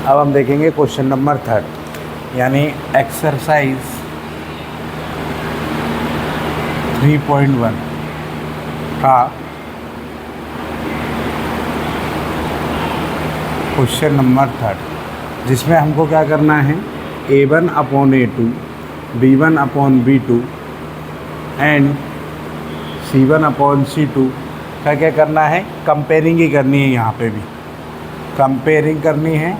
अब हम देखेंगे क्वेश्चन नंबर 3 यानी एक्सरसाइज 3.1 का क्वेश्चन नंबर 3, जिसमें हमको क्या करना है A1/A2 B1/B2 एंड C1/C2 का क्या करना है, कंपेयरिंग ही करनी है। यहाँ पे भी कंपेयरिंग करनी है।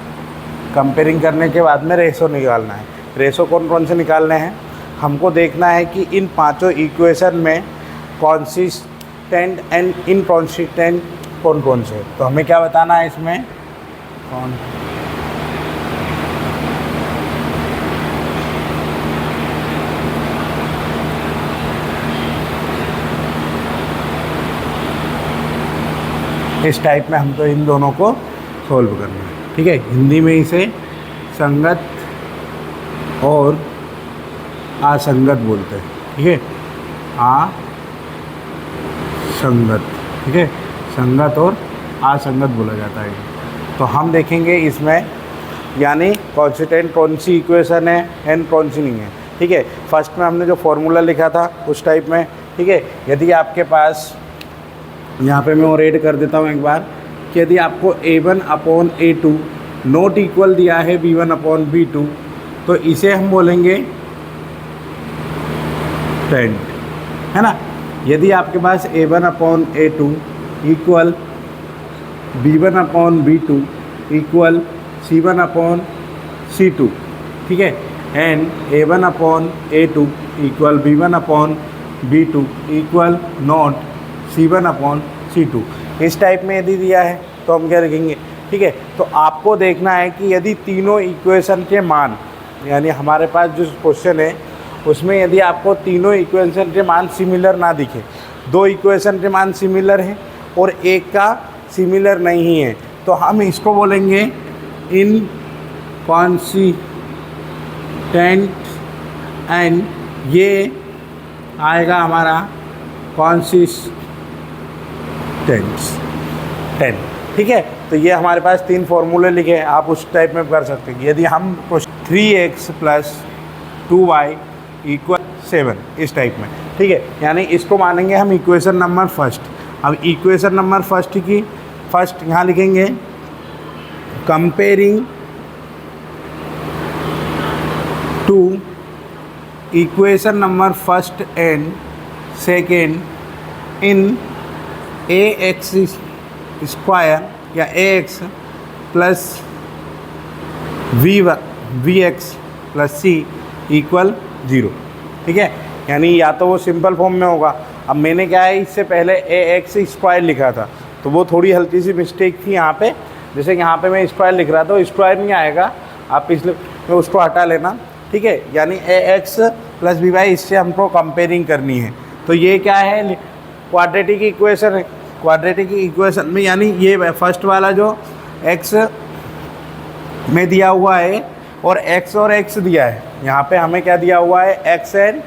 कंपेयरिंग करने के बाद में रेशो निकालना है। रेशो कौन कौन से निकालने हैं, हमको देखना है कि इन पांचों इक्वेशन में कॉन्सिस्टेंट एंड इनकॉन्सिस्टेंट कौन कौन से। तो हमें क्या बताना है इसमें, कौन इस टाइप में हमको इन दोनों को सोल्व करना है। ठीक है, हिंदी में इसे संगत और असंगत बोलते हैं। ठीक है, असंगत। ठीक है, संगत और असंगत बोला जाता है। तो हम देखेंगे इसमें यानी कॉन्स्टेंट कौन सी इक्वेशन है एंड कौन सी नहीं है। ठीक है, फर्स्ट में हमने जो फॉर्मूला लिखा था उस टाइप में। ठीक है, यदि आपके पास यहाँ पे मैं और ऐड कर देता हूँ एक बार कि यदि आपको A1/A2 नॉट इक्वल दिया है B1/B2 तो इसे हम बोलेंगे टेंट, है ना। यदि आपके पास A1/A2 equal B1/B2 equal C1/C2, ठीक है, and A1/A2 equal B1/B2 equal not C1/C2, इस टाइप में यदि दिया है तो हम क्या लिखेंगे। ठीक है, तो आपको देखना है कि यदि तीनों इक्वेशन के मान, यानी हमारे पास जो क्वेश्चन है उसमें यदि आपको तीनों इक्वेशन के मान सिमिलर ना दिखे, दो इक्वेशन के मान सिमिलर हैं और एक का सिमिलर नहीं है, तो हम इसको बोलेंगे इनकॉन्सिस्टेंट एंड ये आएगा हमारा कॉन्सिस्टेंट। ठीक है, तो ये हमारे पास 3 फॉर्मूले लिखे हैं, आप उस टाइप में कर सकते हैं। यदि हम 3x + 2y = 7 इस टाइप में, ठीक है, यानी इसको मानेंगे हम इक्वेशन नंबर फर्स्ट। अब इक्वेशन नंबर फर्स्ट की फर्स्ट यहाँ लिखेंगे comparing to equation number first and second in ax² या ax + vx + c = 0। ठीक है, यानी या तो वो सिंपल फॉर्म में होगा। अब मैंने क्या है, इससे पहले ax² लिखा था तो वो थोड़ी हल्की सी मिस्टेक थी यहाँ पे। जैसे यहाँ पे मैं स्क्वायर लिख रहा था, स्क्वायर नहीं आएगा, आप पिछले में उसको हटा लेना। ठीक है, यानी ax + by इससे हमको कंपेयरिंग करनी है। तो ये क्या है, क्वाड्रेटिक इक्वेशन है। क्वाड्रेटिक इक्वेशन में यानी ये फर्स्ट वाला जो x में दिया हुआ है और x दिया है, यहाँ पे हमें क्या दिया हुआ है, x एंड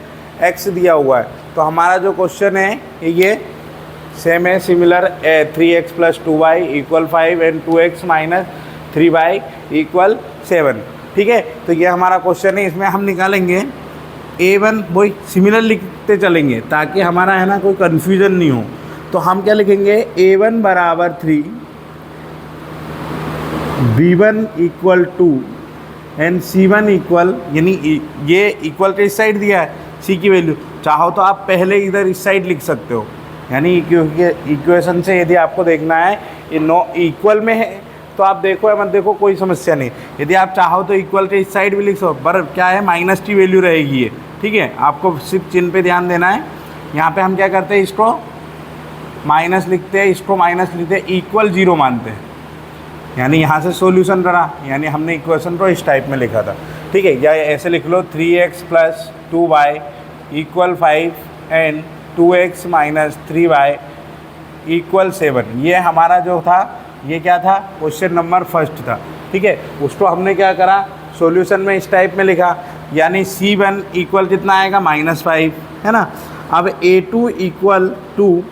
x दिया हुआ है। तो हमारा जो क्वेश्चन है ये सेम है, similar. 3x + 2y = 5 and 2x - 3y = 7। ठीक है, तो ये हमारा क्वेश्चन है। इसमें हम निकालेंगे A1, वही सिमिलर लिखते चलेंगे ताकि हमारा है ना कोई कन्फ्यूज़न नहीं हो। तो हम क्या लिखेंगे, A1 = 3, B1 = 2 and C1 equal, यानी ये इक्वल के इस साइड दिया है C की वैल्यू, चाहो तो आप पहले इधर इस साइड लिख सकते हो। यानी क्योंकि इक्वेशन से यदि आपको देखना है ये नो इक्वल में है तो आप देखो या मत देखो कोई समस्या नहीं। यदि आप चाहो तो इक्वल के इस साइड भी लिख सकते हो, पर क्या है माइनस की वैल्यू रहेगी ये। ठीक है, आपको सिर्फ चिन्ह पे ध्यान देना है। यहाँ पे हम क्या करते हैं, इसको माइनस लिखते हैं, इसको माइनस लिखते हैं, इक्वल 0 मानते हैं। यानी यहाँ से सॉल्यूशन करा, यानी हमने इक्वेशन को इस टाइप में लिखा था। ठीक है, या ऐसे लिख लो 3x + 2y = 5 and 2x - 3y = 7। ये हमारा जो था ये क्या था, क्वेश्चन नंबर फर्स्ट था। ठीक है, उसको हमने क्या करा, सॉल्यूशन में इस टाइप में लिखा, यानी C1 इक्वल कितना आएगा, -5, है ना। अब A2 = 2,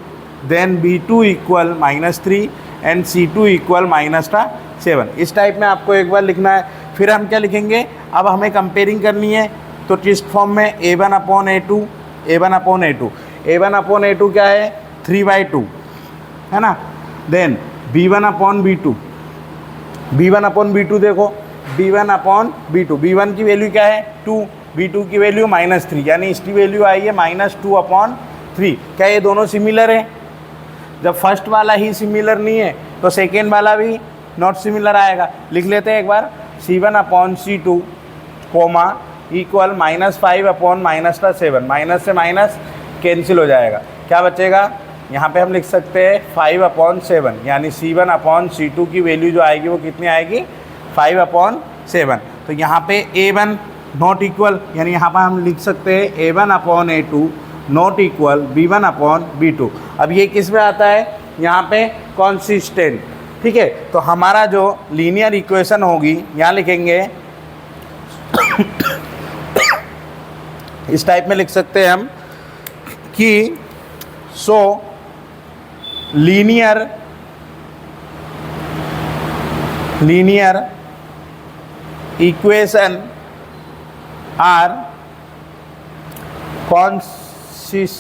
then B2 = -3 and C2 = 7। इस टाइप में आपको एक बार लिखना है। फिर हम क्या लिखेंगे, अब हमें कंपेयरिंग करनी है तो ट्विस्ट फॉर्म में a1/a2, a1/a2, a1/a2 क्या है 3/2 है ना। देन b1/b2, b1/b2 देखो b1/b2, b1 की वैल्यू क्या है 2, b2 की वैल्यू -3, यानी इसकी वैल्यू आई है -2/3। क्या ये दोनों सिमिलर है? जब फर्स्ट वाला ही सिमिलर नहीं है तो सेकेंड वाला भी नॉट सिमिलर आएगा। लिख लेते हैं एक बार, c1/c2 कोमा इक्वल -5/-7, माइनस से माइनस कैंसिल हो जाएगा, क्या बचेगा? यहाँ पे हम लिख सकते हैं 5/7, यानी c1/c2 की वैल्यू जो आएगी वो कितनी आएगी 5/7। तो यहाँ पे a1 नॉट इक्वल, यानी यहाँ पर हम लिख सकते हैं a1/a2 नॉट इक्वल b1/b2। अब ये किस में आता है, यहाँ पे कॉन्सिस्टेंट, ठीक है। तो हमारा जो लीनियर इक्वेशन होगी यहाँ लिखेंगे इस टाइप में लिख सकते हैं हम कि so linear equation are consistent,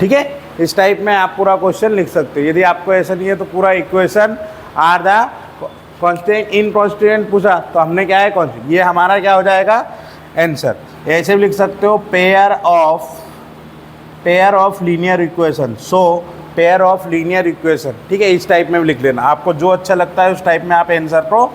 ठीक है। इस टाइप में आप पूरा क्वेश्चन लिख सकते हो। यदि आपको ऐसा नहीं है तो पूरा equation are the constant in constant पूछा तो हमने क्या है कॉन्स्टेंट, ये हमारा क्या हो जाएगा आंसर। ऐसे भी लिख सकते हो pair of linear equation, so pair of linear equation, ठीक है। इस टाइप में भी लिख लेना, आपको जो अच्छा लगता है उस टाइप में आप आंसर को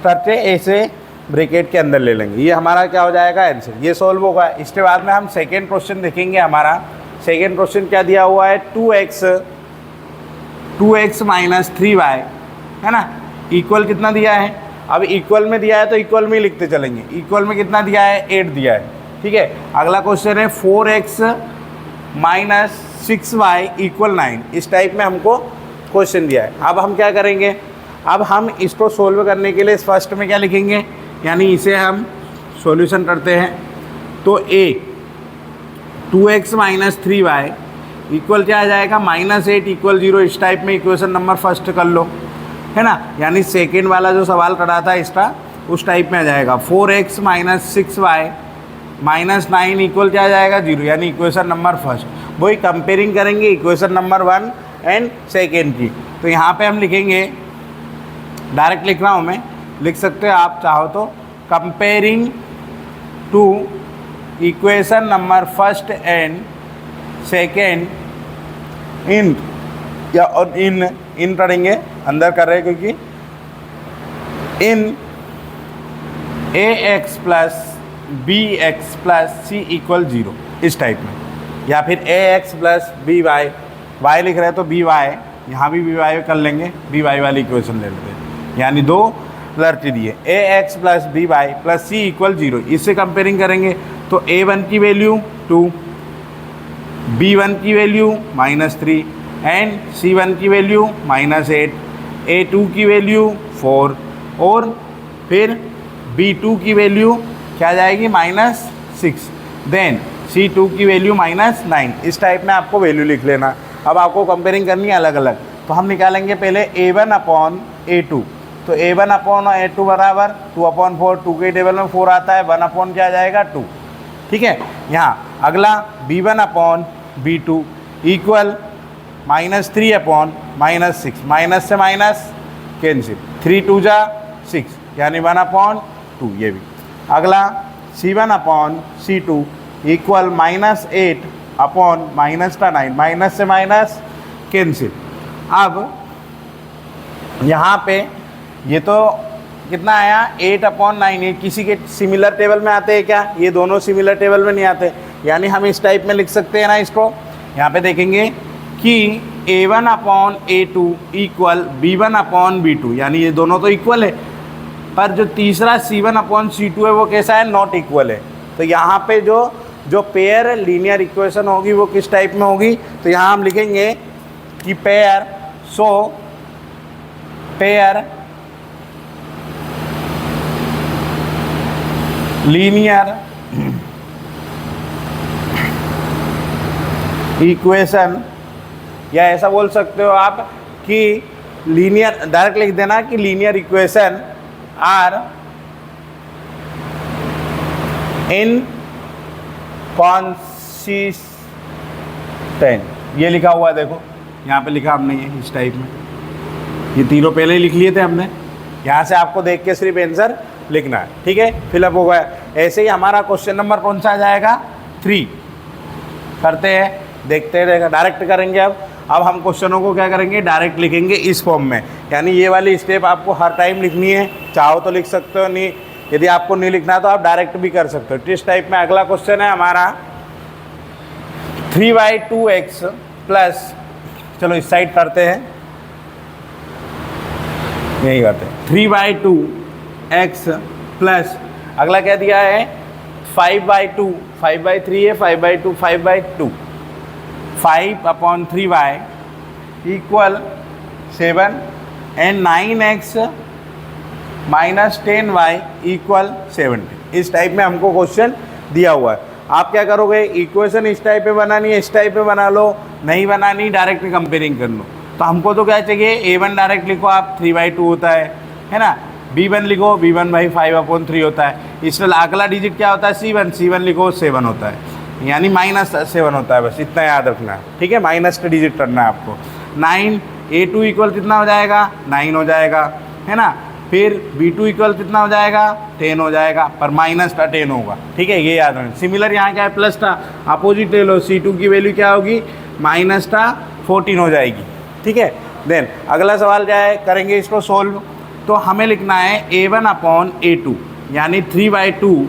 करके ऐसे ब्रैकेट के अंदर ले लेंगे। ये हमारा क्या हो जाएगा आंसर, ये सॉल्व होगा। इसके बाद में हम सेकेंड क्वेश्चन देखेंगे। हमारा सेकेंड क्वेश्चन क्या दिया हुआ है 2x - 3y है ना, इक्वल कितना दिया है। अब इक्वल में दिया है तो इक्वल में ही लिखते चलेंगे। इक्वल में कितना दिया है 8 दिया है, ठीक है। अगला क्वेश्चन है 4x - 6y = 9। इस टाइप में हमको क्वेश्चन दिया है। अब हम क्या करेंगे, अब हम इसको सोल्व करने के लिए फर्स्ट में क्या लिखेंगे, यानी इसे हम सॉल्यूशन करते हैं तो a 2x - 3y इक्वल क्या आ जाएगा -8 = 0। इस टाइप में इक्वेशन नंबर फर्स्ट कर लो, है ना। यानी सेकेंड वाला जो सवाल करा था इसका उस टाइप में आ जाएगा 4x - 6y - 9 इक्वल क्या आ जाएगा 0, यानी इक्वेशन नंबर फर्स्ट। वही कंपेयरिंग करेंगे इक्वेशन नंबर 1 एंड सेकेंड की। तो यहाँ पे हम लिखेंगे, डायरेक्ट लिख रहा हूँ मैं, लिख सकते हो आप चाहो तो, comparing to equation number first and second in, या और इन करेंगे, अंदर कर रहे हैं क्योंकि इन ax + bx + c = 0 इस टाइप में, या फिर ax + by, y लिख रहे हैं तो by, यहाँ भी by कर लेंगे, by वाली इक्वेशन ले लेते हैं। यानी दो लड़के दिए ax + by + c = 0। इससे कंपेयरिंग करेंगे तो a1 की वैल्यू 2, b1 की वैल्यू -3 एंड c1 की वैल्यू -8, a2 की वैल्यू 4 और फिर b2 की वैल्यू क्या जाएगी -6, देन c2 की वैल्यू -9। इस टाइप में आपको वैल्यू लिख लेना। अब आपको कंपेयरिंग करनी है अलग अलग, तो हम निकालेंगे पहले a1/a2। तो a1/a2 बराबर 2/4, 2 के टेबल में 4 आता है, 1/ क्या आ जाएगा 2, ठीक है। यहाँ अगला b1/b2 इक्वल -3/-6, माइनस से माइनस कैंसिल, 3 × 2 = 6 यानी 1/2, ये भी। अगला c1/c2 इक्वल -8/-9, माइनस से माइनस कैंसिल। अब यहाँ पे ये तो कितना आया 8/9, ये किसी के सिमिलर टेबल में आते हैं क्या, ये दोनों सिमिलर टेबल में नहीं आते, यानी हम इस टाइप में लिख सकते हैं ना इसको। यहाँ पे देखेंगे कि a1/a2 इक्वल b1/b2, यानी ये दोनों तो इक्वल है, पर जो तीसरा c1/c2 है वो कैसा है, नॉट इक्वल है। तो यहाँ पे जो पेयर लीनियर इक्वेशन होगी वो किस टाइप में होगी, तो यहाँ हम लिखेंगे कि पेयर लीनियर इक्वेशन, या ऐसा बोल सकते हो आप कि लीनियर, डायरेक्ट लिख देना कि linear equation are inconsistent, ये लिखा हुआ है, देखो यहाँ पे लिखा हमने ये इस टाइप में, ये तीनों पहले ही लिख लिए थे हमने, यहाँ से आपको देख के सिर्फ आंसर लिखना है, ठीक है, फिलअप हो गया। ऐसे ही हमारा क्वेश्चन नंबर कौन सा आ जाएगा, 3 करते हैं, देखते हैं, डायरेक्ट करेंगे। अब हम क्वेश्चनों को क्या करेंगे, डायरेक्ट लिखेंगे इस फॉर्म में, यानी ये वाली स्टेप आपको हर टाइम लिखनी है, चाहो तो लिख सकते हो, नहीं यदि आपको नहीं लिखना है तो आप डायरेक्ट भी कर सकते हो। इस टाइप में अगला क्वेश्चन है हमारा 3/2x प्लस, चलो इस साइड करते हैं, यही करते हैं, 3/2x प्लस अगला क्या दिया है 5/2, 5/3 है, 5/2, 5/2, 5/3y equal 7 and 9x minus 10y equal 70। इस टाइप में हमको क्वेश्चन दिया हुआ है। आप क्या करोगे, इक्वेशन इस टाइप में बनानी है, इस टाइप में बना लो, नहीं बनानी डायरेक्ट कंपेयरिंग कर लो। तो हमको तो क्या चाहिए, a1 डायरेक्ट लिखो आप, 3/2 होता है ना, b1 लिखो, b1 भाई 5/3 होता है। इसमें अगला डिजिट क्या होता है, c1, c1 लिखो 7 होता है, यानी -7 होता है, बस इतना याद रखना है, ठीक है, माइनस का डिजिट करना है आपको। 9 a2 इक्वल कितना हो जाएगा, 9 हो जाएगा, है ना, फिर b2 इक्वल कितना हो जाएगा, 10 हो जाएगा, पर माइनस का 10 होगा, ठीक है, ये याद रखना। सिमिलर यहाँ क्या है, प्लस का अपोजिट ले लो, c2 की वैल्यू क्या होगी, -14 हो जाएगी, ठीक है। देन अगला सवाल क्या है, करेंगे इसको सोल्व, तो हमें लिखना है a1/a2 यानी 3/2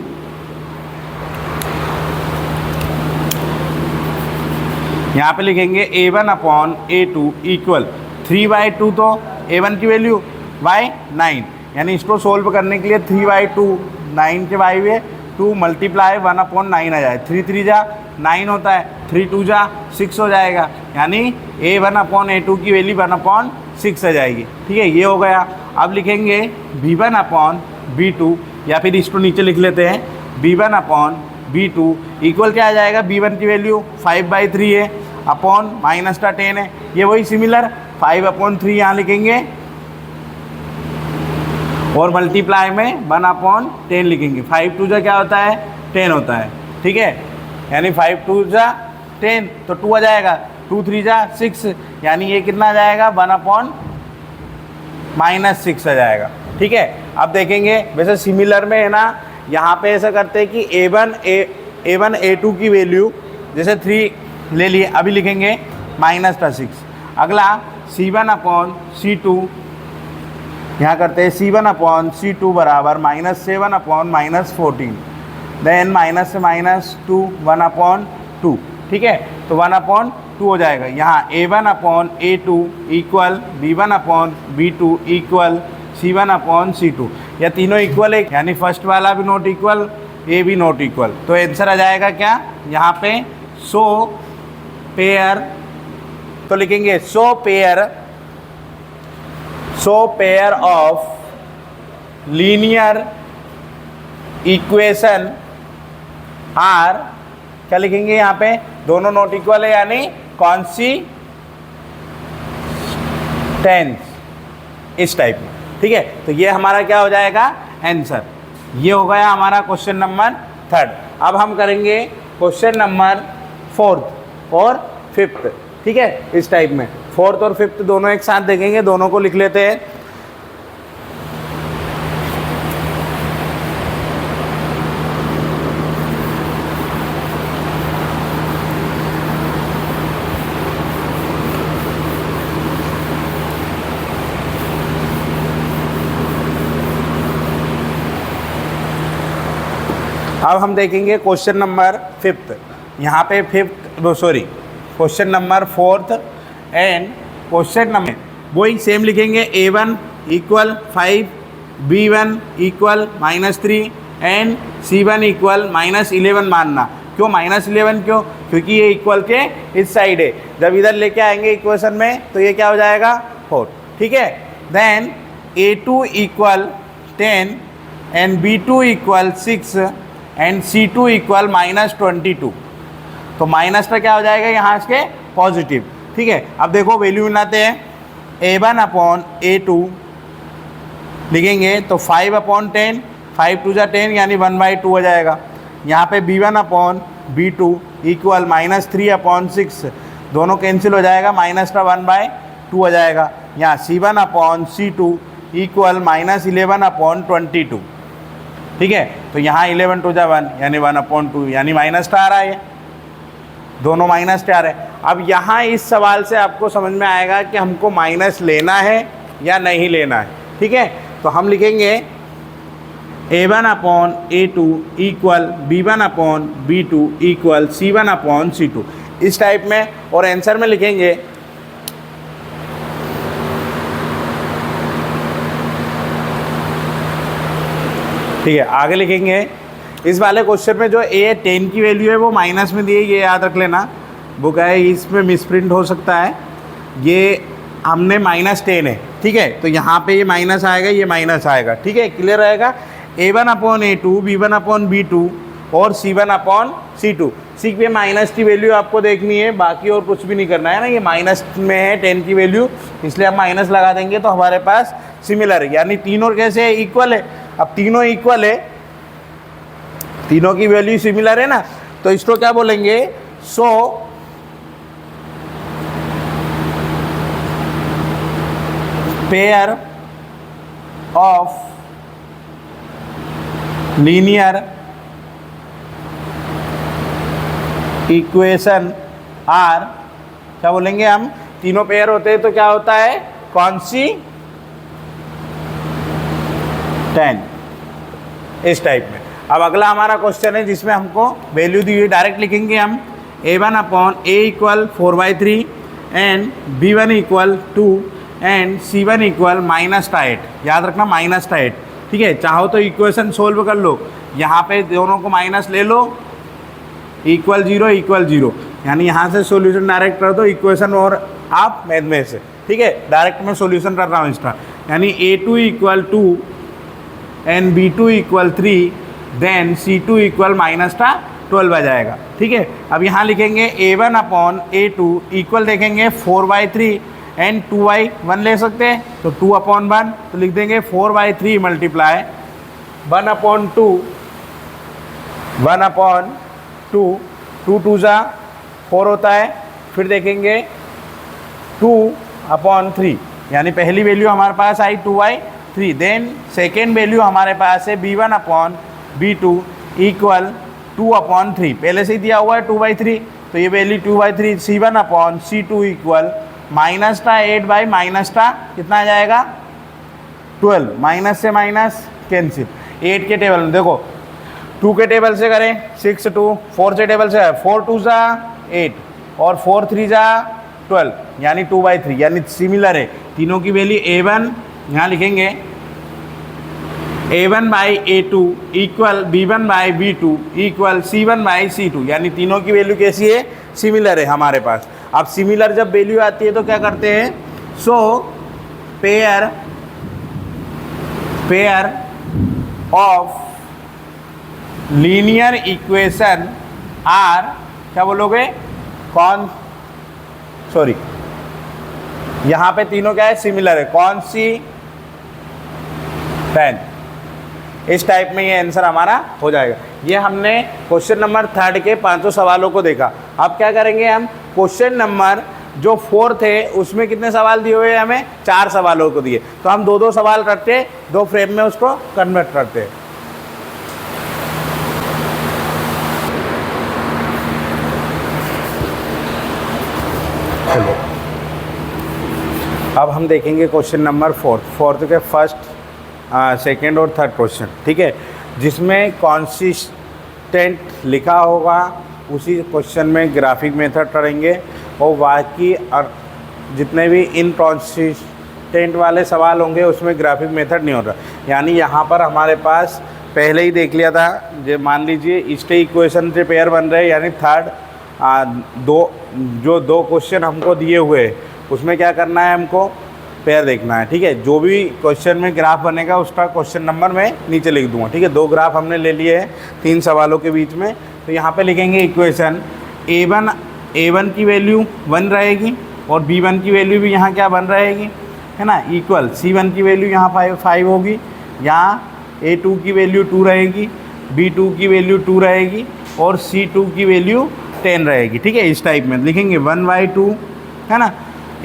यहाँ पे लिखेंगे a1/a2 इक्वल 3/2, तो a1 की वैल्यू बाई 9, यानी इसको सोल्व करने के लिए 3/2, 9 के बाई हुए 2 मल्टीप्लाई 1/9 आ जाए, 3 3 जा 9 होता है, 3 2 जा 6 हो जाएगा, यानी a1/a2 की वैल्यू 1/6 आ जाएगी, ठीक है, ये हो गया। अब लिखेंगे b1/b2, या फिर इसको नीचे लिख लेते हैं, b1/b2 इक्वल क्या आ जाएगा, b1 की वैल्यू 5/3 है, अपॉन माइनस का 10 है, ये वही सिमिलर 5/3 यहाँ लिखेंगे और मल्टीप्लाई में 1/10 लिखेंगे। 5 2 जा क्या होता है, 10 होता है, ठीक है, यानी 5 2 जा 10 तो 2 आ जाएगा, 2 3 जा 6, यानी ये कितना आ जाएगा, 1/-6 आ जाएगा, ठीक है। अब देखेंगे, वैसे सिमिलर में है ना, यहाँ पे ऐसा करते हैं कि a1 a2 की वैल्यू जैसे 3 ले लिए, अभी लिखेंगे -6। अगला c1/c2, यहाँ करते हैं c1/c2 बराबर -7/-14, देन माइनस से -2 1/2, ठीक है, तो 1/2 हो जाएगा। यहाँ a1/a2 equal b1/b2 equal c1/c2, या तीनों इक्वल है, यानी फर्स्ट वाला भी नॉट इक्वल, ए भी नॉट इक्वल, तो आंसर आ जाएगा क्या, यहाँ पे सो पेयर, तो लिखेंगे so pair of linear equation are, क्या लिखेंगे यहाँ पे, दोनों नॉट इक्वल है, यानी कॉन्सिस्टेंट, इस टाइप में, ठीक है। तो ये हमारा क्या हो जाएगा, आंसर। ये हो गया हमारा क्वेश्चन नंबर 3। अब हम करेंगे क्वेश्चन नंबर 4 और 5, ठीक है, इस टाइप में 4th और 5th दोनों एक साथ देखेंगे, दोनों को लिख लेते हैं। अब हम देखेंगे क्वेश्चन नंबर 5th, यहाँ पे question number 4th and question number वही सेम लिखेंगे, a1 equal 5, b1 equal -3 and c1 equal -11 मानना। क्यों -11 क्यों, क्योंकि ये इक्वल के इस साइड है, जब इधर लेके आएंगे इक्वेशन में तो ये क्या हो जाएगा 4, ठीक है। Then a2 equal 10 and b2 equal 6 and c2 equal -22, तो माइनस का क्या हो जाएगा यहाँ इसके पॉजिटिव, ठीक है। अब देखो वैल्यू बनाते हैं, A1/A2 लिखेंगे तो 5/10, 5 2 जा 10 यानी 1/2 हो जाएगा। यहाँ पे B1/B2 इक्वल -3/6, दोनों कैंसिल हो जाएगा, माइनस का 1/2 हो जाएगा। यहाँ C1/C2 इक्वल -11/22, ठीक है। तो यहाँ 11 2 जा 1 यानी 1/2 यानी माइनस का आ रहा है, दोनों माइनस के आ रहे हैं। अब यहाँ इस सवाल से आपको समझ में आएगा कि हमको माइनस लेना है या नहीं लेना है, ठीक है। तो हम लिखेंगे A1/A2 equal B1/B2 equal C1/C2 इस टाइप में, और आंसर में लिखेंगे ठीक है। आगे लिखेंगे इस वाले क्वेश्चन में जो A10 की वैल्यू है वो माइनस में दी है, ये याद रख लेना। वो क्या है, इसमें मिसप्रिंट हो सकता है, ये हमने -10 है, ठीक है। तो यहाँ पे ये माइनस आएगा, ये माइनस आएगा, ठीक है, क्लियर रहेगा। A1/A2 B1/B2 और C1/C2। सी पे माइनस की वैल्यू आपको देखनी है, बाकी और कुछ भी नहीं करना है ना। ये माइनस में है 10 की वैल्यू, इसलिए हम माइनस लगा देंगे तो हमारे पास सिमिलर है, यानी तीनों कैसे है, इक्वल है। अब तीनों इक्वल है, तीनों की वैल्यू सिमिलर है ना, तो इसको क्या बोलेंगे, so pair of linear equation are, क्या बोलेंगे हम, तीनों पेयर होते हैं तो क्या होता है, कॉन्स्टेंट, इस टाइप में। अब अगला हमारा क्वेश्चन है जिसमें हमको वैल्यू दी हुई, डायरेक्ट लिखेंगे हम A1/A equal 4/3 and B1 equal 2 and C1 equal -8, याद रखना -8, ठीक है। चाहो तो इक्वेशन सोल्व कर लो, यहाँ पे दोनों को माइनस ले लो, इक्वल 0, यानी यहाँ से सॉल्यूशन डायरेक्ट कर दो इक्वेशन और आप मैथ में से, ठीक है। डायरेक्ट मैं सॉल्यूशन कर रहा हूँ इसका, यानी A2 equal 2 and B2 equal 3 then C2 equal -12 आ जाएगा, ठीक है। अब यहाँ लिखेंगे A1/A2 इक्वल देखेंगे 4/3 एंड 2/1 ले सकते हैं, तो 2/1 तो लिख देंगे 4/3 मल्टीप्लाई 1/2, 1/2, 2 2 जा 4 होता है, फिर देखेंगे 2/3, यानी पहली वैल्यू हमारे पास आई 2/3। देन सेकेंड वैल्यू हमारे पास है B1/B2 इक्वल 2/3, पहले से ही दिया हुआ है 2/3, तो ये वैल्यू 2/3। C1/C2 इक्वल माइनस का 8 माइनस का कितना आ जाएगा, 12, माइनस से माइनस कैंसिल। 8 के टेबल में देखो, 2 के टेबल से करें 6 2, 4 के टेबल से 4 2 जा 8 और 4 3 जा 12, यानी 2/3, यानी सिमिलर है तीनों की वैल्यू। A1 यहाँ लिखेंगे A1/A2 equal B1/B2 equal C1/C2, यानी तीनों की वैल्यू कैसी है, सिमिलर है हमारे पास। अब सिमिलर जब वैल्यू आती है तो क्या करते हैं, so pair of linear equation are, क्या बोलोगे, यहाँ पे तीनों क्या है, सिमिलर है, कौन सी 10, इस टाइप में ये आंसर हमारा हो जाएगा। ये हमने क्वेश्चन नंबर 3 के 5 सवालों को देखा। अब क्या करेंगे हम, क्वेश्चन नंबर जो 4 थे उसमें कितने सवाल दिए हुए हैं, हमें 4 सवालों को दिए, तो हम 2 सवाल करते, 2 फ्रेम में उसको कन्वर्ट करते हैं। चलो अब हम देखेंगे क्वेश्चन नंबर 4 के फर्स्ट, सेकेंड और थर्ड क्वेश्चन, ठीक है, जिसमें कॉन्सिस्टेंट लिखा होगा उसी क्वेश्चन में ग्राफिक मेथड करेंगे, और बाकी जितने भी इनकॉन्सिस्टेंट वाले सवाल होंगे उसमें ग्राफिक मेथड नहीं होता। यानी यहाँ पर हमारे पास पहले ही देख लिया था, जो मान लीजिए इसके इक्वेशन से पेयर बन रहे हैं, यानी थर्ड दो क्वेश्चन हमको दिए हुए उसमें क्या करना है, हमको पेयर देखना है, ठीक है। जो भी क्वेश्चन में ग्राफ बनेगा उसका क्वेश्चन नंबर मैं नीचे लिख दूंगा, ठीक है। 2 ग्राफ हमने ले लिए हैं 3 सवालों के बीच में, तो यहाँ पे लिखेंगे इक्वेशन A1 की वैल्यू 1 रहेगी और B1 की वैल्यू भी यहाँ क्या 1 रहेगी, है ना, इक्वल C1 की वैल्यू यहाँ 5 होगी, यहाँ A2 की वैल्यू 2 रहेगी, B2 की वैल्यू 2 रहेगी और C2 की वैल्यू 10 रहेगी। ठीक है, इस टाइप में लिखेंगे 1/2 है ना,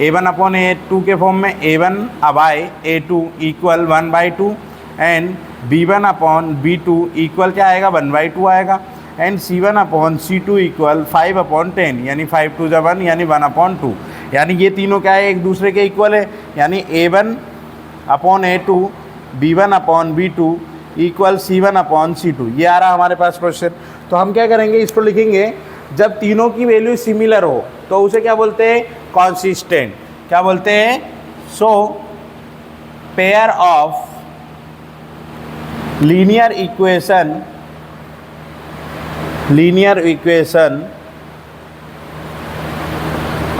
A1 अपॉन A2 के फॉर्म में A1 by A2 equal 1/2 and B1 upon B2 equal क्या आएगा 1/2 आएगा and C1 upon C2 equal 5/10 यानी 5 2 1 यानी 1/2 यानी ये तीनों क्या है एक दूसरे के इक्वल है, यानी A1 upon A2 B1 upon B2 equal C1 upon C2। ये आ रहा हमारे पास क्वेश्चन। तो हम क्या करेंगे, इसको लिखेंगे जब तीनों की वैल्यू सिमिलर हो तो उसे क्या बोलते हैं, कॉन्सिस्टेंट। क्या बोलते हैं, so pair of linear equation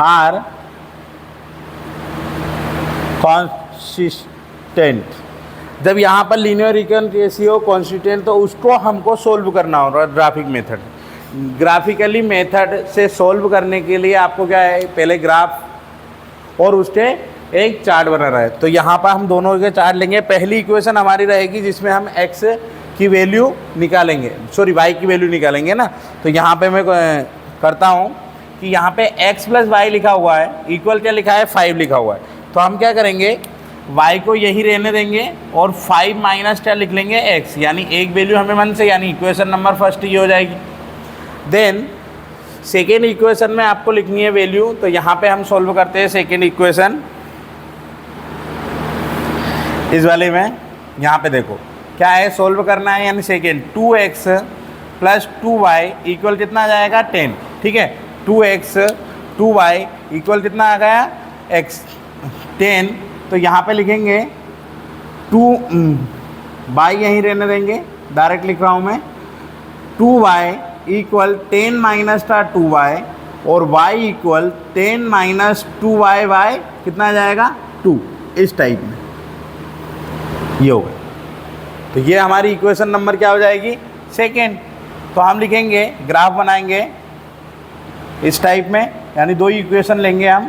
are consistent. जब यहाँ पर लीनियर इक्वेशन कैसी हो, कॉन्सिस्टेंट, तो उसको हमको सोल्व करना होगा ग्राफिक मेथड। ग्राफिकली मेथड से सोल्व करने के लिए आपको क्या है, पहले ग्राफ और उसके एक चार्ट बनाना है। तो यहाँ पर हम दोनों के चार्ट लेंगे। पहली इक्वेशन हमारी रहेगी जिसमें हम x की वैल्यू निकालेंगे, सॉरी y की वैल्यू निकालेंगे ना। तो यहाँ पे मैं करता हूँ कि यहाँ पे x + y लिखा हुआ है, इक्वल क्या लिखा है 5 लिखा हुआ है। तो हम क्या करेंगे, y को यही रहने देंगे और 5 माइनस क्या लिख लेंगे x, यानी एक वैल्यू हमें मन से, यानी इक्वेशन नंबर फर्स्ट ये हो जाएगी। देन सेकेंड इक्वेशन में आपको लिखनी है वैल्यू। तो यहाँ पे हम सोल्व करते हैं सेकेंड इक्वेशन। इस वाले में यहाँ पे देखो क्या है, सोल्व करना है, यानी सेकेंड 2x + 2y इक्वल कितना आ जाएगा 10। ठीक है, 2x 2y इक्वल कितना आ गया x 10। तो यहाँ पे लिखेंगे 2y यहीं रहने देंगे, डायरेक्ट लिख रहा हूँ मैं, 2y इक्वल 10 माइनस 2y और y equal 10 minus 2y, y कितना आ जाएगा 2, इस टाइप में ये होगा। तो ये हमारी इक्वेशन नंबर क्या हो जाएगी, सेकेंड। तो हम लिखेंगे, ग्राफ बनाएंगे इस टाइप में, यानी दो इक्वेशन लेंगे हम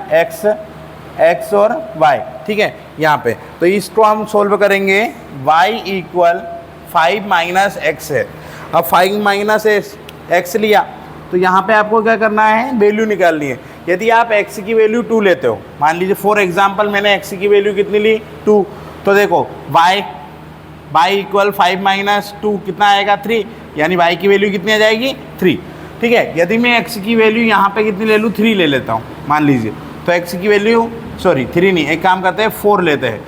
x और y। ठीक है, यहाँ पे तो इसको हम सोल्व करेंगे। y इक्वल 5 माइनस x है। अब 5 माइनस x लिया तो यहाँ पे आपको क्या करना है, वैल्यू निकालनी है। यदि आप x की वैल्यू 2 लेते हो, मान लीजिए फॉर एग्जांपल मैंने x की वैल्यू कितनी ली 2, तो देखो y इक्वल 5 माइनस 2 कितना आएगा 3, यानी y की वैल्यू कितनी आ जाएगी 3। ठीक है, यदि मैं x की वैल्यू यहाँ पे कितनी ले लूँ, 3 ले लेता हूँ मान लीजिए, तो x की वैल्यू, सॉरी 3 नहीं, एक काम करते हैं 4 लेते हैं,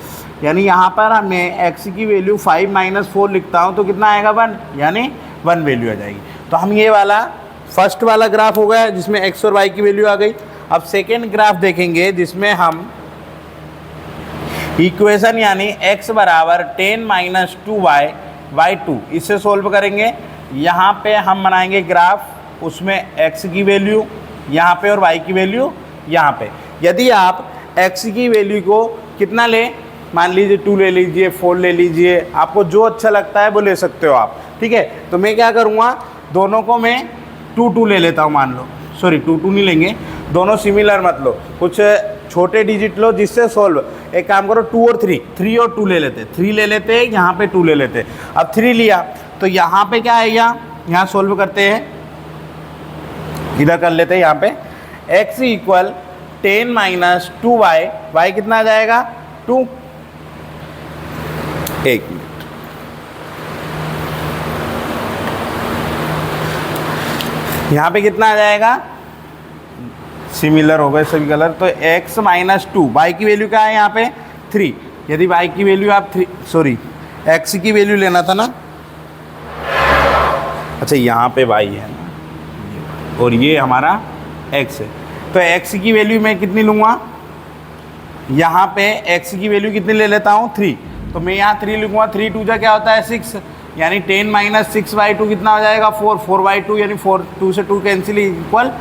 यानी यहाँ पर मैं x की वैल्यू 5 माइनस 4 लिखता हूँ तो कितना आएगा 1, यानी 1 वैल्यू आ जाएगी। तो हम ये वाला फर्स्ट वाला ग्राफ हो गया जिसमें x और y की वैल्यू आ गई। अब सेकेंड ग्राफ देखेंगे जिसमें हम इक्वेशन यानी x बराबर 10 माइनस 2y बाई 2 इससे सोल्व करेंगे। यहाँ पे हम बनाएंगे ग्राफ, उसमें x की वैल्यू यहाँ पे और y की वैल्यू यहाँ पे। यदि आप x की वैल्यू को कितना ले, मान लीजिए 2 ले लीजिए, 4 ले लीजिए, आपको जो अच्छा लगता है वो ले सकते हो आप। ठीक है, तो मैं क्या करूँगा, दोनों को मैं 2 ले लेता हूँ, मान लो, सॉरी 2 नहीं लेंगे, दोनों सिमिलर मत लो, कुछ छोटे डिजिट लो जिससे सोल्व। एक काम करो 2 और 3 और 2 ले लेते, 3 ले लेते, यहाँ पे 2 ले लेते। अब 3 लिया तो यहाँ पे क्या आएगा, यहाँ सोल्व करते हैं, इधर कर लेते हैं। यहाँ पे x equal 10 minus 2y, y कितना आ जाएगा 2। एक मिनट, यहाँ पे कितना आ जाएगा, सिमिलर हो गए सभी कलर। तो x माइनस 2, y की वैल्यू क्या है यहाँ पे 3, यदि y की वैल्यू आप x की वैल्यू लेना था ना, अच्छा यहाँ पे y है ना और ये हमारा x है, तो x की वैल्यू मैं कितनी लूँगा, यहाँ पे x की वैल्यू कितनी ले लेता हूँ 3, तो मैं यहाँ 3 लिखूँगा। 3 2 जा क्या होता है 6, यानी 10 माइनस 6/2 कितना हो जाएगा 4, 4/2 यानी 4, 2 से 2 कैंसिल इक्वल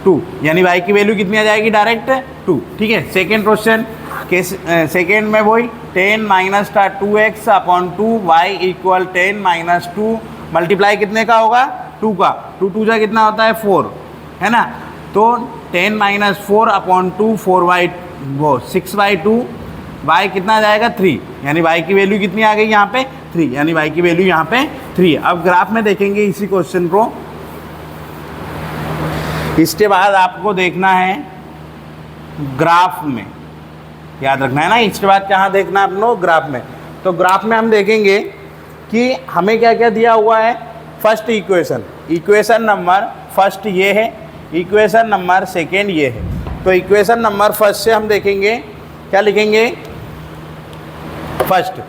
2, यानी y की वैल्यू कितनी आ जाएगी डायरेक्ट 2। ठीक है, सेकेंड क्वेश्चन के सेकेंड में वही 10 minus 2x upon 2 y equal 10 minus 2 multiply कितने का होगा 2 का, 2 2 जा कितना होता है 4, है ना। तो 10 माइनस 4 अपॉन 2 6/2 y कितना आ जाएगा 3, यानी y की वैल्यू कितनी आ गई यहाँ पे 3, यानी y की वैल्यू यहाँ पे 3। अब ग्राफ में देखेंगे इसी क्वेश्चन को। इसके बाद आपको देखना है ग्राफ में, याद रखना है ना, इसके बाद कहाँ देखना है अपनो ग्राफ में। तो ग्राफ में हम देखेंगे कि हमें क्या क्या दिया हुआ है। फर्स्ट इक्वेशन नंबर फर्स्ट ये है, इक्वेशन नंबर सेकेंड ये है। तो इक्वेशन नंबर फर्स्ट से हम देखेंगे, क्या लिखेंगे फर्स्ट,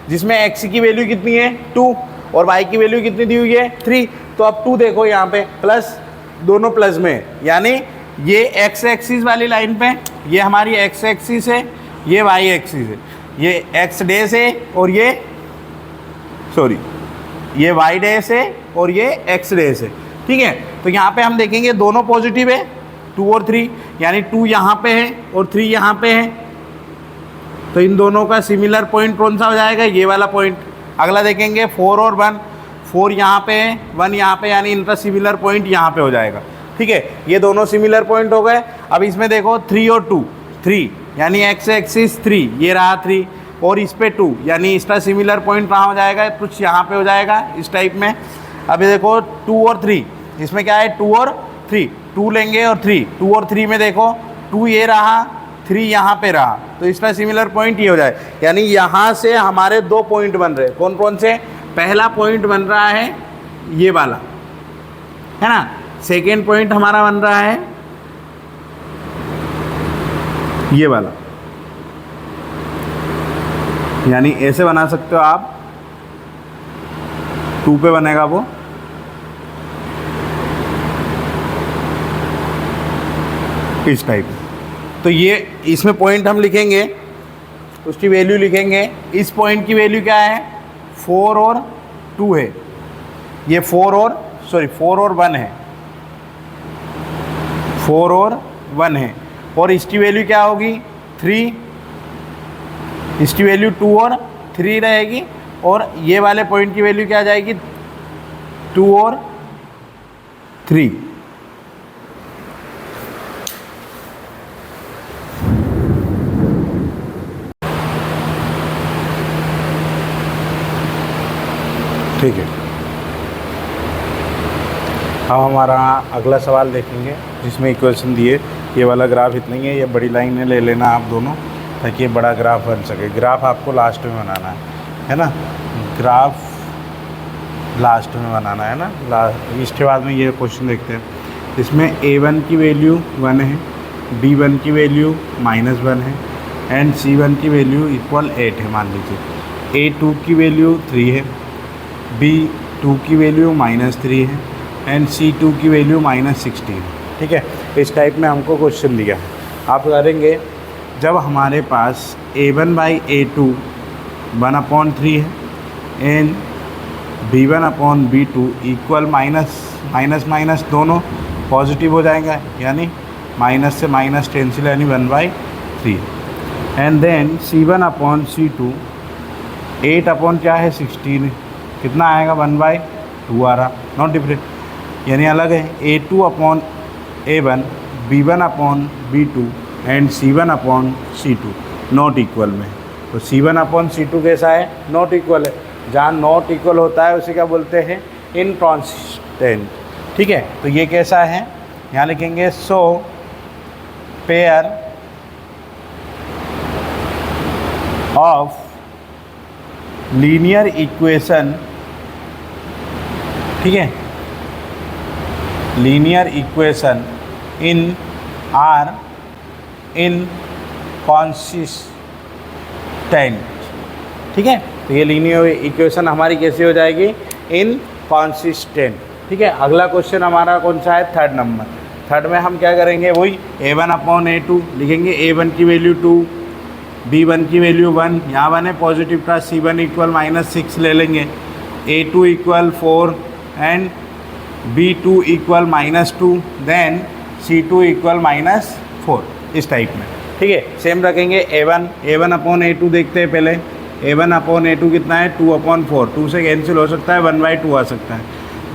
जिसमें x की वैल्यू कितनी है 2 और y की वैल्यू कितनी दी हुई है 3। तो अब 2 देखो यहाँ पे प्लस, दोनों प्लस में, यानी ये x एक्सिस वाली लाइन पे ये हमारी x एक्सिस है, ये y एक्सिस है, ये x डैश है और ये y डैश है और ये x डैश है। ठीक है, तो यहाँ पे हम देखेंगे दोनों पॉजिटिव है 2 और 3, यानी 2 यहाँ पे है और 3 यहाँ पे है। तो इन दोनों का सिमिलर पॉइंट कौन सा हो जाएगा, ये वाला पॉइंट। अगला देखेंगे 4 और 1, 4 यहाँ पे है 1 यहाँ पे, यानी इनका सिमिलर पॉइंट यहाँ पे हो जाएगा। ठीक है, ये दोनों सिमिलर पॉइंट हो गए। अब इसमें देखो 3 और 2, 3 यानी x एक्सिस 3, ये रहा 3 और इस पे 2, यानी इसका सिमिलर पॉइंट कहाँ हो जाएगा, कुछ यहाँ पे हो जाएगा इस टाइप में। अभी देखो 2 और 3, इसमें क्या है 2 और 3, 2 लेंगे और 3, 2 और 3 में देखो 2 ये रहा 3 यहाँ पे रहा, तो इसका सिमिलर पॉइंट ये हो जाए। यानी यहाँ से हमारे 2 पॉइंट बन रहे, कौन कौन से। पहला पॉइंट बन रहा है ये वाला, है ना। सेकेंड पॉइंट हमारा बन रहा है ये वाला, यानी ऐसे बना सकते हो आप, 2 पे बनेगा वो, इस टाइप। तो ये इसमें पॉइंट हम लिखेंगे, उसकी वैल्यू लिखेंगे। इस पॉइंट की वैल्यू क्या है 4 और 2 है, ये 4 और 1 है, 4 और 1 है। और इसकी वैल्यू क्या होगी 3, इसकी वैल्यू 2 और 3 रहेगी। और ये वाले पॉइंट की वैल्यू क्या आ जाएगी 2 और 3। ठीक है, अब हमारा अगला सवाल देखेंगे जिसमें इक्वेशन दिए। ये वाला ग्राफ इतना ही है, ये बड़ी लाइनें ले लेना आप दोनों, ताकि ये बड़ा ग्राफ बन सके। ग्राफ आपको लास्ट में बनाना है ना, ग्राफ लास्ट में बनाना है ना। इसके बाद में ये क्वेश्चन देखते हैं। इसमें a1 की वैल्यू 1 है, b1 की वैल्यू -1 है एंड c1 की वैल्यू इक्वल 8 है। मान लीजिए a2 की वैल्यू 3 है, b2 की वैल्यू -3 है एंड c2 की वैल्यू -16 है। ठीक है, इस टाइप में हमको क्वेश्चन दिया है। आप करेंगे जब हमारे पास a1/a2 1/3 है एंड b1/b2 इक्वल माइनस दोनों पॉजिटिव हो जाएंगे, यानी माइनस से माइनस कैंसिल, यानी 1/3। एंड देन c1/c2 8 क्या है 16, कितना आएगा 1/2 आ रहा, नॉट डिफरेंट, यानी अलग है। a2/a1 b1/b2 and c1/c2 not equal में। तो c1/c2 कैसा है नॉट इक्वल है, जहाँ नॉट इक्वल होता है उसे क्या बोलते हैं इनकॉन्सिस्टेंट। ठीक है, तो ये कैसा है, यहाँ लिखेंगे so pair of linear equation, ठीक है, linear equation in are inconsistent. ठीक है, तो ये लीनियर इक्वेशन हमारी कैसी हो जाएगी इनकॉन्सिस्टेंट। ठीक है, अगला क्वेश्चन हमारा कौन सा है 3rd नंबर। 3rd में हम क्या करेंगे, वही a1/a2 लिखेंगे। a1 की वैल्यू 2, b1 की वैल्यू 1, यहाँ 1 है पॉजिटिव का, c1 इक्वल -6 ले लेंगे, a2 equal 4 and b2 equal -2, then c2 equal -4, इस टाइप में। ठीक है, सेम रखेंगे a1/a2 देखते हैं पहले। a1/a2 कितना है 2/4, 2 से कैंसिल हो सकता है 1/2 आ सकता है।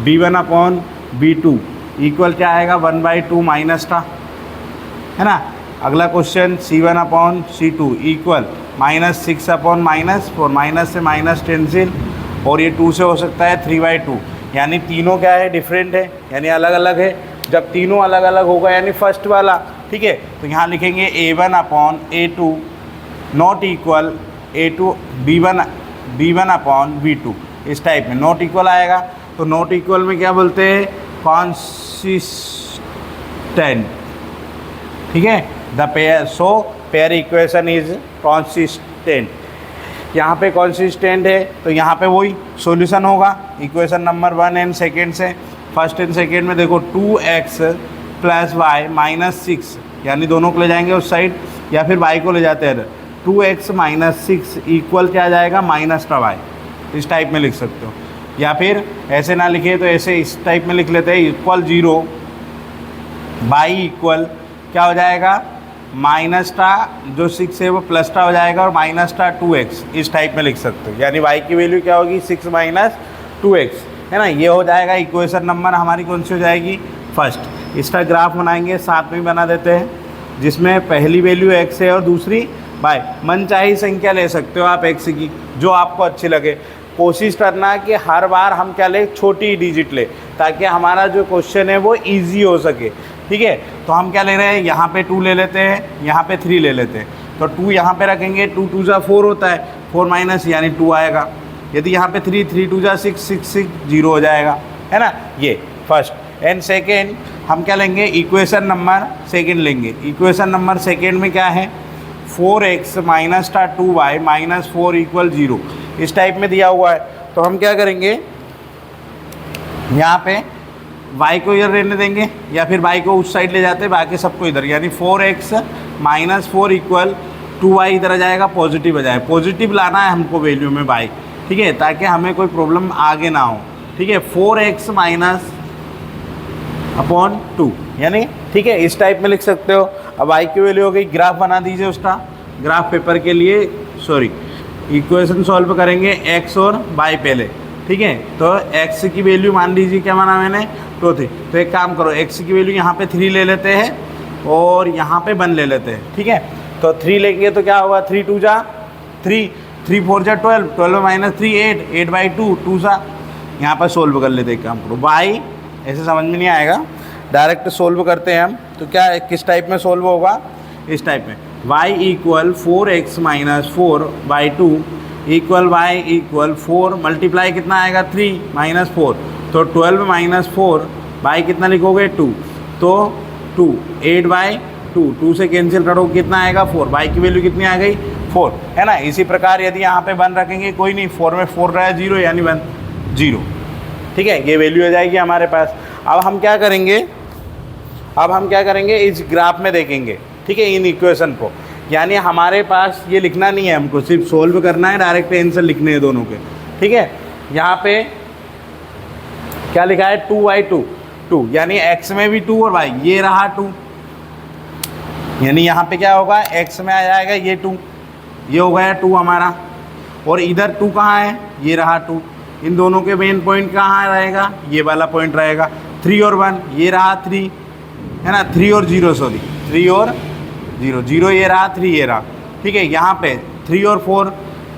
b1/b2 इक्वल क्या आएगा 1/2 माइनस का, है ना, अगला क्वेश्चन C1/C2 इक्वल -6/-4, माइनस से माइनस टेंसिल, और ये 2 से हो सकता है 3/2, यानी तीनों क्या है, डिफरेंट है, यानी अलग अलग है। जब तीनों अलग अलग होगा यानी फर्स्ट वाला, ठीक है, तो यहाँ लिखेंगे A1/A2 नॉट इक्वल B1/V2, इस टाइप में नॉट इक्वल आएगा। तो नॉट इक्वल में क्या बोलते हैं, कॉन्सिस्टेंट, ठीक है, the pair, so pair equation is consistent. यहाँ पे कॉन्सिस्टेंट है तो यहाँ पे वही सॉल्यूशन होगा इक्वेशन नंबर 1 एंड सेकेंड से। फर्स्ट एंड सेकेंड में देखो 2x + y - 6, यानी दोनों को ले जाएंगे उस साइड, या फिर y को ले जाते हैं। 2x - 6 इक्वल क्या आ जाएगा, -y, इस टाइप में लिख सकते हो। या फिर ऐसे ना लिखे तो ऐसे इस टाइप में लिख लेते हैं, इक्वल 0, y इक्वल क्या हो जाएगा, जो 6 है वो +, हो जाएगा, और -2x, इस टाइप में लिख सकते हो। यानी y की वैल्यू क्या होगी, 6 - 2x, है ना। ये हो जाएगा इक्वेशन नंबर हमारी कौन सी हो जाएगी, फर्स्ट। इसका ग्राफ बनाएंगे, साथ में बना देते हैं, जिसमें पहली वैल्यू x है और दूसरी y। मनचाही संख्या ले सकते हो आप x की, जो आपको अच्छी लगे। कोशिश करना कि हर बार हम क्या ले, छोटी डिजिट ले, ताकि हमारा जो क्वेश्चन है वो ईजी हो सके, ठीक है। तो हम क्या ले रहे हैं, यहाँ पे 2 ले लेते हैं, यहाँ पे 3 ले लेते हैं। तो 2 यहाँ पे रखेंगे, 2 2 जा 4 होता है, 4 माइनस यानी 2 आएगा। यदि यहाँ पे 3 3 2 जा 6 6 6 0 हो जाएगा, है ना। ये फर्स्ट एंड सेकेंड हम क्या लेंगे, इक्वेशन नंबर सेकेंड लेंगे। इक्वेशन नंबर सेकेंड में क्या है, 4x - 2y - 4 = 0, इस टाइप में दिया हुआ है। तो हम क्या करेंगे, यहाँ पे y को इधर रहने देंगे, या फिर y को उस साइड ले जाते हैं, बाकी सबको इधर, यानी 4x - 4 = 2y इधर आ जाएगा, पॉजिटिव आ जाएगा। पॉजिटिव लाना है हमको वैल्यू में y, ठीक है, ताकि हमें कोई प्रॉब्लम आगे ना हो, ठीक है। 4x - अपॉन 2, यानी ठीक है, इस टाइप में लिख सकते हो। अब y की वैल्यू हो गई, ग्राफ बना दीजिए उसका, ग्राफ पेपर के लिए, सॉरी, इक्वेशन सॉल्व करेंगे x और y पहले, ठीक है। तो x की वैल्यू मान लीजिए, क्या माना मैंने, 2 3। तो एक काम करो, x की वैल्यू यहाँ पे 3 ले लेते हैं और यहाँ पे 1 ले लेते हैं, ठीक है। तो 3 लेंगे तो क्या होगा, 3 2 जा 3, 3 4 जा 12, 12 - 3 8, 8/2, 2 सा। यहाँ पर सोल्व कर लेते हैं, काम करो। y ऐसे समझ में नहीं आएगा, डायरेक्ट सोल्व करते हैं हम। तो क्या, किस टाइप में सोल्व होगा, इस टाइप में। y = 4x - 4/2 = y = 4 मल्टीप्लाई कितना आएगा, 3 - 4, तो 12 - 4 y कितना लिखोगे, 2, तो 2 8/2, 2 से कैंसिल करो, कितना आएगा, 4। y की वैल्यू कितनी आ गई, 4, है ना। इसी प्रकार यदि यहाँ पे 1 रखेंगे, कोई नहीं, 4 में 4 रहा है 0, यानी 1 0, ठीक है, ये वैल्यू आ जाएगी हमारे पास। अब हम क्या करेंगे, इस ग्राफ में देखेंगे, ठीक है, इन इक्वेशन को। यानी हमारे पास ये लिखना नहीं है, हमको सिर्फ सोल्व करना है, डायरेक्ट आंसर लिखने हैं दोनों के, ठीक है। यहाँ पे क्या लिखा है, 2/2, यानी x में भी 2 और y, ये रहा 2, यानी यहाँ पे क्या होगा, x में आ जाएगा ये 2, ये हो गया 2 हमारा, और इधर 2 कहाँ है, ये रहा 2। इन दोनों के मेन पॉइंट कहाँ रहेगा, ये वाला पॉइंट रहेगा। 3 और 1, ये रहा 3, है ना, 3 और 0, सॉरी 3 और 0, 0 ये रहा, 3 ये रहा, ठीक है। यहाँ पे 3 और 4,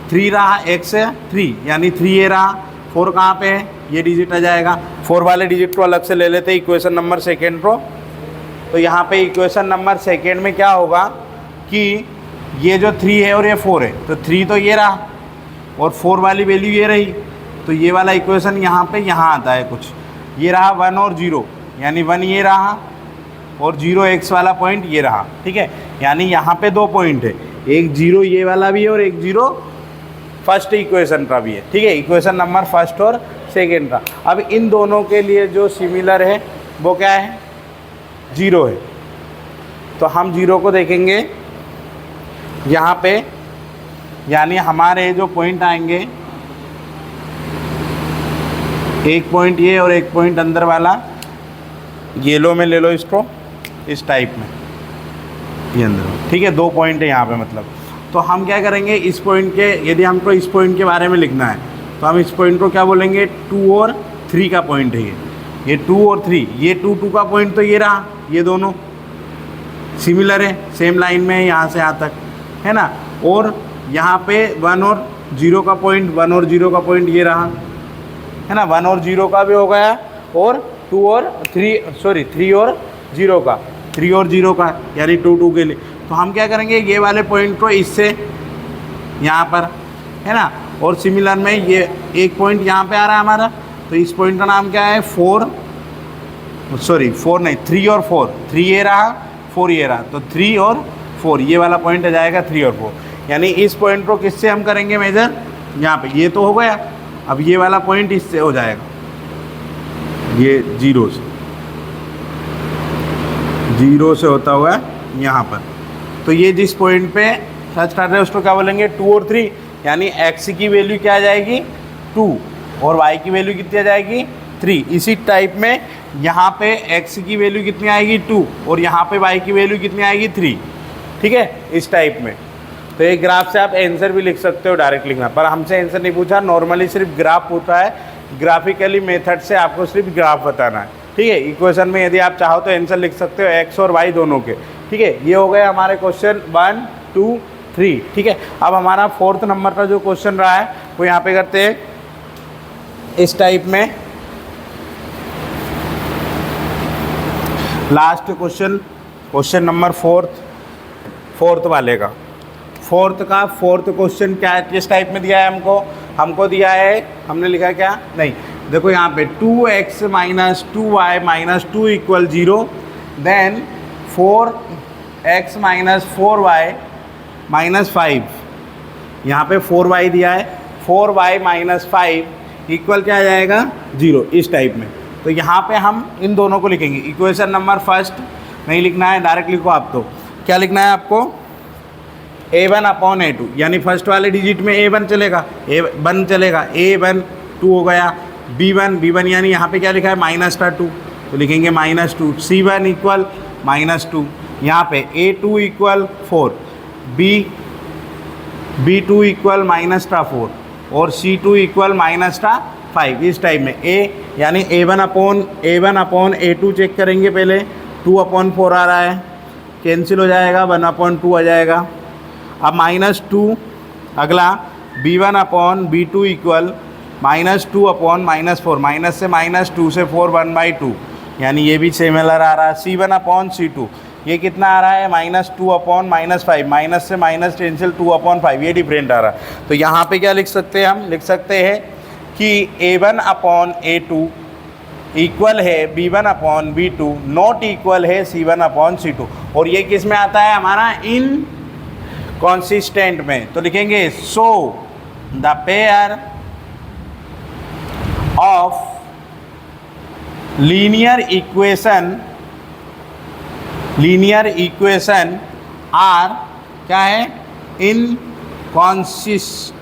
3 रहा, x है 3, यानी 3 ये रहा, 4 कहाँ पे है, ये डिजिट आ जाएगा। 4 वाले डिजिट को अलग से ले लेते हैं इक्वेशन नंबर सेकेंड को। तो यहाँ पे इक्वेशन नंबर सेकेंड में क्या होगा कि ये जो 3 है और ये 4 है, तो 3 तो ये रहा और 4 वाली वैल्यू ये रही, तो ये वाला इक्वेशन यहाँ पे यहाँ आता है कुछ, ये रहा 1 और 0, यानी 1 ये रहा और 0 x वाला पॉइंट ये रहा, ठीक है। यानी यहाँ पे 2 पॉइंट है, एक 0 ये वाला भी है और एक 0 फर्स्ट इक्वेशन का भी है, ठीक है, इक्वेशन नंबर फर्स्ट और सेकेंड का। अब इन दोनों के लिए जो सिमिलर है वो क्या है, 0 है। तो हम 0 को देखेंगे यहाँ पे, यानी हमारे जो पॉइंट आएंगे, एक पॉइंट ये और एक पॉइंट अंदर वाला, येलो में ले लो इसको, इस टाइप में, ये अंदर, ठीक है, 2 पॉइंट है यहाँ पे मतलब। तो हम क्या करेंगे, इस पॉइंट के, यदि हमको इस पॉइंट के बारे में लिखना है तो हम इस पॉइंट को क्या बोलेंगे, 2 और 3 का पॉइंट है ये 2 और 3, ये 2 2 का पॉइंट तो ये रहा, ये दोनों, सिमिलर है, सेम लाइन में है यहाँ से यहाँ तक, है ना। और यहाँ पे 1 और 0 का पॉइंट, 1 और 0 का पॉइंट ये रहा, है ना। 1 और 0 का भी हो गया, और 3 और 0 का, 3 और 0 का, यानी 2 2 के लिए। तो हम क्या करेंगे, ये वाले पॉइंट को इससे यहाँ पर, है ना। और सिमिलर में ये एक पॉइंट यहाँ पे आ रहा है हमारा, तो इस पॉइंट का नाम क्या है, 4 नहीं 3 और 4, 3 ये रहा, 4 ये रहा, तो 3 और 4 ये वाला पॉइंट आ जाएगा 3 और 4। यानी इस पॉइंट को किससे हम करेंगे मेजर, यहाँ पे ये तो हो गया, अब ये वाला पॉइंट इससे हो जाएगा, ये 0 से होता हुआ यहाँ पर। तो ये जिस पॉइंट पे टच कर रहे हैं उसको क्या बोलेंगे, 2 और 3, यानी x की वैल्यू क्या आ जाएगी 2, और y की वैल्यू कितनी आ जाएगी 3। इसी टाइप में यहाँ पे x की वैल्यू कितनी आएगी 2, और यहाँ पे y की वैल्यू कितनी आएगी 3, ठीक है, इस टाइप में। तो एक ग्राफ से आप आंसर भी लिख सकते हो, डायरेक्ट लिखना, पर हमसे आंसर नहीं पूछा, नॉर्मली सिर्फ ग्राफ पूछा है, ग्राफिकली मेथड से आपको सिर्फ ग्राफ बताना है, ठीक है। इक्वेशन में यदि आप चाहो तो आंसर लिख सकते हो x और y दोनों के, ठीक है। ये हो गए हमारे क्वेश्चन 1 2 3, ठीक है। अब हमारा 4th नंबर का जो क्वेश्चन रहा है वो यहाँ पे करते हैं इस टाइप में। लास्ट क्वेश्चन नंबर 4th वाले का, 4th क्वेश्चन क्या है, किस टाइप में दिया है हमको दिया है, हमने लिखा है क्या, नहीं देखो यहाँ पे 2x minus 2y minus 2 equal 0, then 4x minus 4y minus 5, यहाँ पे 4y दिया है, 4y माइनस 5 इक्वल क्या आ जाएगा 0, इस टाइप में। तो यहाँ पे हम इन दोनों को लिखेंगे। इक्वेशन नंबर फर्स्ट नहीं लिखना है, डायरेक्ट लिखो आप। तो क्या लिखना है आपको, a1 अपॉन a2, यानी फर्स्ट वाले डिजिट में a1 चलेगा, a1 चलेगा, a1 2 हो गया, b1 यानी यहाँ पे क्या लिखा है -2, तो लिखेंगे -2, c1 इक्वल -2, यहाँ पे a2 इक्वल 4, b2 इक्वल -4, और c2 इक्वल -5, इस टाइप में। a यानी a1 अपॉन a2 चेक करेंगे पहले, 2/4 आ रहा है, कैंसिल हो जाएगा, 1/2 आ जाएगा। अब -2 अगला, b1 upon b2 equal -2/-4, minus से -2 से 4 1/2, यानी ये भी सिमिलर आ रहा है। c1 अपॉन c2 ये कितना आ रहा है, -2/-5, माइनस से माइनस कैंसिल 2/5, ये डिफरेंट आ रहा है। तो यहाँ पे क्या लिख सकते हैं, हम लिख सकते हैं कि a1 अपॉन a2 इक्वल है b1 upon b2, not equal है c1 अपॉन c2, और ये किस में आता है हमारा, इन कॉन्सिस्टेंट में। तो लिखेंगे so the pair of linear equation are क्या है, इन कॉन्सिस्टेंट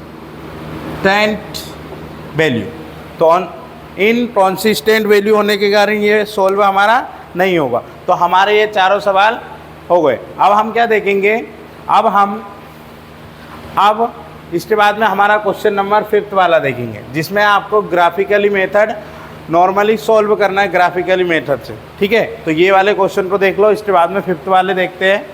वैल्यू। तो इन कॉन्सिस्टेंट वैल्यू होने के कारण ये सोल्व हमारा नहीं होगा। तो हमारे ये चारों सवाल हो गए। अब हम क्या देखेंगे, अब इसके बाद में हमारा क्वेश्चन नंबर 5th वाला देखेंगे, जिसमें आपको ग्राफिकली मेथड नॉर्मली सॉल्व करना है, ग्राफिकली मेथड से, ठीक है। तो ये वाले क्वेश्चन को देख लो, इसके बाद में 5th वाले देखते हैं।